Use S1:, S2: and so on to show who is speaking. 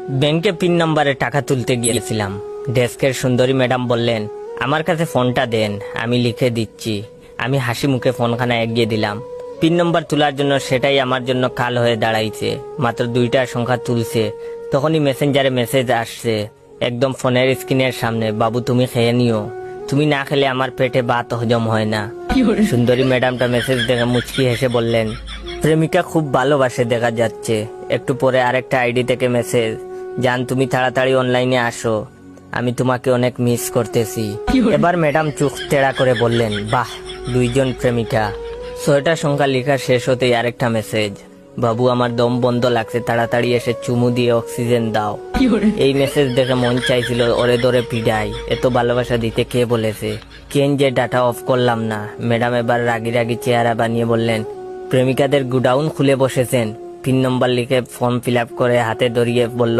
S1: ব্যাংকে পিন নম্বরে টাকা তুলতে গিয়েছিলাম। ডেস্কের সুন্দরী ম্যাডাম বললেন, আমার কাছে ফোনটা দেন, আমি লিখে দিচ্ছি। আমি হাসি মুখে ফোনখানা এগিয়ে দিলাম। পিন নম্বর তোলার জন্য সেটাই আমার জন্য কাল হয়ে দাঁড়াইছে। মাত্র 2টা সংখ্যা তুলছে, তখনই মেসেঞ্জারে মেসেজ আসছে একদম ফোনের স্ক্রিনের সামনে, বাবু তুমি খেয়ে নিও, তুমি না খেলে আমার পেটে ভাত হজম হয় না। সুন্দরী ম্যাডামটা মেসেজ দেখে মুচকি হেসে বললেন, প্রেমিকা খুব ভালোবাসে দেখা যাচ্ছে। একটু পরে আরেকটা আইডি থেকে মেসেজ, জান তুমি তাড়াতাড়ি অনলাইনে আসো, আমি তোমাকে অনেক মিস করতেছি। এবার ম্যাডাম চোখ তেড়া করে বললেন, বাহ, 2জন প্রেমিকা। 6টা সংখ্যা লেখা শেষ হতেই আরেকটা মেসেজ, বাবু আমার দম বন্ধ লাগছে, তাড়াতাড়ি এসে চুমু দিয়ে অক্সিজেন দাও। এই মেসেজ দেখে মন চাইছিল ওরে ধরে পিডাই, এত ভালোবাসা দিতে কে বলেছে? কেন যে ডাটা অফ করলাম না। ম্যাডাম এবার রাগি রাগি চেহারা বানিয়ে বললেন, প্রেমিকাদের গুডাউন খুলে বসেছেন। পিন নম্বর লিখে ফর্ম ফিল আপ করে হাতে ধরিয়ে বলল,